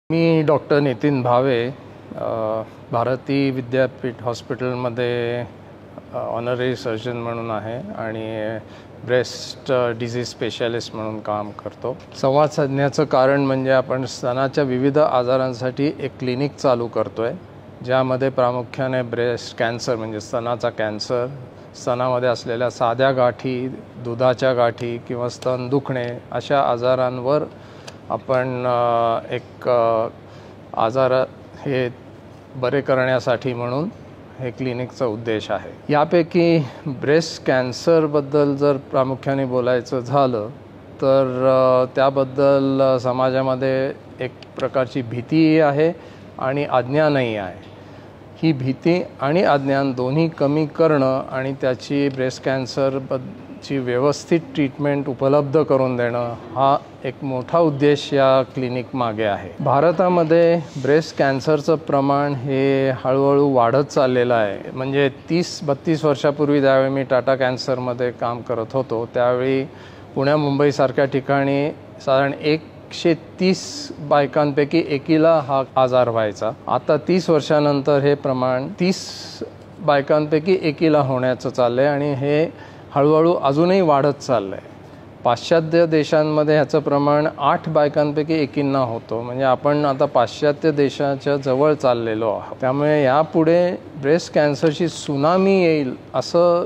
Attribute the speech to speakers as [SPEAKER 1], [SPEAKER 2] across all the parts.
[SPEAKER 1] मी doctor Nitin Bhave Bharati Vidyapeeth हॉस्पिटलमध्ये honorary surgeon म्हणून आहे आणि ब्रेस्ट डिझीज स्पेशलिस्ट म्हणून काम करतो। संवाद साधण्याचं कारण म्हणजे आपण स्तनाच्या विविध आजारांसाठी एक क्लिनिक चालू करतोय, ज्यामध्ये प्रामुख्याने ब्रेस्ट कॅन्सर म्हणजे स्तनाचा कॅन्सर, स्तनामध्ये असलेल्या साध्या गाठी, दुधाच्या गाठी किंवा स्तन दुखणे अशा आजारांवर आपण एक आजार हे बरे करण्यासाठी म्हणून हे क्लिनिकचा उद्देश आहे। यापैकी ब्रेस्ट कॅन्सरबद्दल जर प्रामुख्याने बोलायचं झालं तर त्याबद्दल समाजामध्ये एक प्रकारची भीती आहे आणि अज्ञानही आहे। ही भीती आणि अज्ञान दोन्ही कमी करणं आणि त्याची ब्रेस्ट कॅन्सरची व्यवस्थित ट्रीटमेंट उपलब्ध करून देणं हा एक मोठा उद्देश या क्लिनिक मागे आहे। भारतामध्ये ब्रेस्ट कॅन्सरचं प्रमाण हे हळूहळू वाढत चाललेलं आहे। म्हणजे 30-32 वर्षापूर्वी ज्यावेळी मी टाटा कॅन्सरमध्ये काम करत होतो त्यावेळी पुण्या मुंबईसारख्या ठिकाणी साधारण 130 बायकांपैकी एकीला हा आजार व्हायचा। आता 30 वर्षानंतर हे प्रमाण 30 बायकांपैकी एकीला होण्याचं चाललंय आणि हे हळूहळू अजूनही वाढत चाललंय। पाश्चात्य देशांमध्ये ह्याचं प्रमाण 8 बायकांपैकी एकींना होतो। म्हणजे आपण आता पाश्चात्य देशाच्या जवळ चाललेलो आहोत। त्यामुळे यापुढे ब्रेस्ट कॅन्सरची सुनामी येईल असं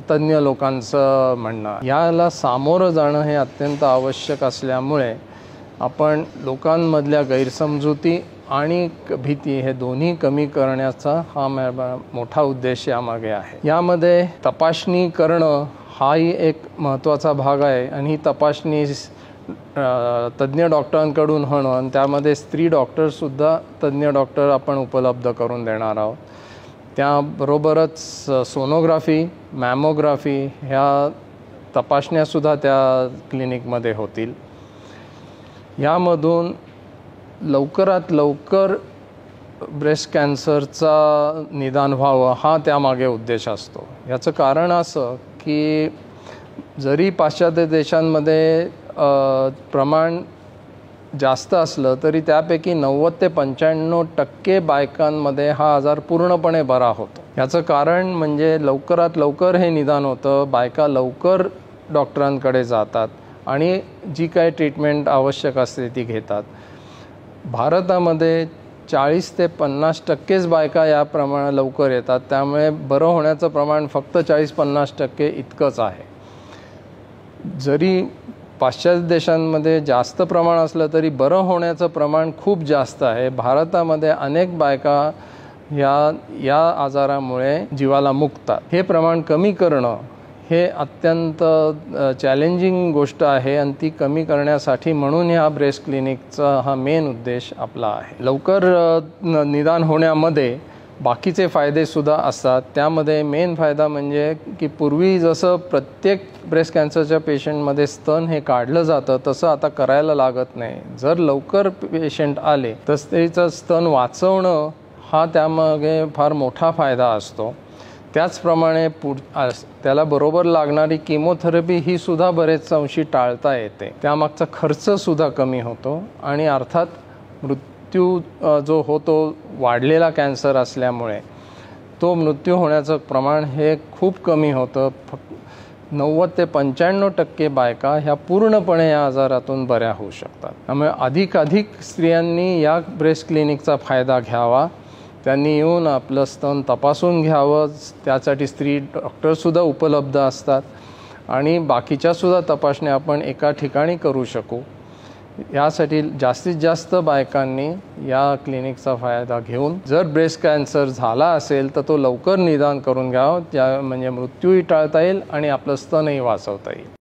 [SPEAKER 1] तज्ञ लोकांचं म्हणणं। याला सामोरं जाणं हे अत्यंत आवश्यक असल्यामुळे आपण लोकांमधल्या गैरसमजुती आणि भीती हे दोन्ही कमी करण्याचा हा मोठा उद्देश यामागे आहे। यामध्ये तपासणी करणं हाही एक महत्त्वाचा भाग आहे आणि ही तपासणी तज्ञ डॉक्टरांकडून होणं आणि त्यामध्ये स्त्री डॉक्टरसुद्धा तज्ञ डॉक्टर आपण उपलब्ध करून देणार आहोत। त्याबरोबरच सोनोग्राफी, मॅमोग्राफी ह्या तपासण्यासुद्धा त्या क्लिनिकमध्ये होतील। यामधून लवकरात लवकर ब्रेस्ट कॅन्सरचा निदान व्हावं हा त्यामागे उद्देश असतो। याचं कारण असं की जरी पाश्चात्य देशांमध्ये प्रमाण जास्त असलं तरी त्यापैकी 90 ते 95% बायकांमध्ये हा आजार पूर्णपणे बरा होतो। याचं कारण म्हणजे लवकरात लवकर हे निदान होतं, बायका लवकर डॉक्टरांकडे जातात आणि जी काही ट्रीटमेंट आवश्यक असते ती घेतात। भारतामध्ये 40 ते 50% बायका या प्रमाणात लवकर येतात, त्यामुळे बरं होण्याचं प्रमाण फक्त 40-50% इतकंच आहे। जरी पाश्चात्य देशांमध्ये जास्त प्रमाण असलं तरी बरं होण्याचं प्रमाण खूप जास्त आहे। भारतामध्ये अनेक बायका या आजारामुळे जीवाला मुकतात। हे प्रमाण कमी करणं हे अत्यंत चॅलेंजिंग गोष्ट आहे आणि ती कमी करण्यासाठी म्हणून ह्या ब्रेस्ट क्लिनिकचा हा मेन उद्देश आपला आहे। लवकर निदान होण्यामध्ये बाकीचे फायदेसुद्धा असतात। त्यामध्ये मेन फायदा म्हणजे की पूर्वी जसं प्रत्येक ब्रेस्ट कॅन्सरच्या पेशंटमध्ये स्तन हे काढलं जातं तसं आता करायला लागत नाही। जर लवकर पेशंट आले तर त्याचं स्तन वाचवणं हा त्यामागे फार मोठा फायदा असतो। त्याचप्रमाणे त्याला बरोबर लागणारी किमोथेरपी ही सुद्धा बरेच अंशी टाळता येते। त्यामागचा खर्चसुद्धा कमी होतो आणि अर्थात मृत्यू जो होतो वाढलेला कॅन्सर असल्यामुळे तो मृत्यू होण्याचं प्रमाण हे खूप कमी होतं। 90 ते 95% बायका ह्या पूर्णपणे या आजारातून बऱ्या होऊ शकतात। त्यामुळे अधिकाधिक स्त्रियांनी या ब्रेस्ट क्लिनिकचा फायदा घ्यावा। त्यांनी येऊन आपलं स्तन तपासून घ्यावं। त्यासाठी स्त्री डॉक्टरसुद्धा उपलब्ध असतात आणि बाकीच्यासुद्धा तपासण्या आपण एका ठिकाणी करू शकू। यासाठी जास्तीत जास्त बायकांनी या क्लिनिकचा फायदा घेऊन जर ब्रेस्ट कॅन्सर झाला असेल तर तो लवकर निदान करून घ्यावं, म्हणजे मृत्यूही टाळता येईल आणि आपलं स्तनही वाचवता येईल।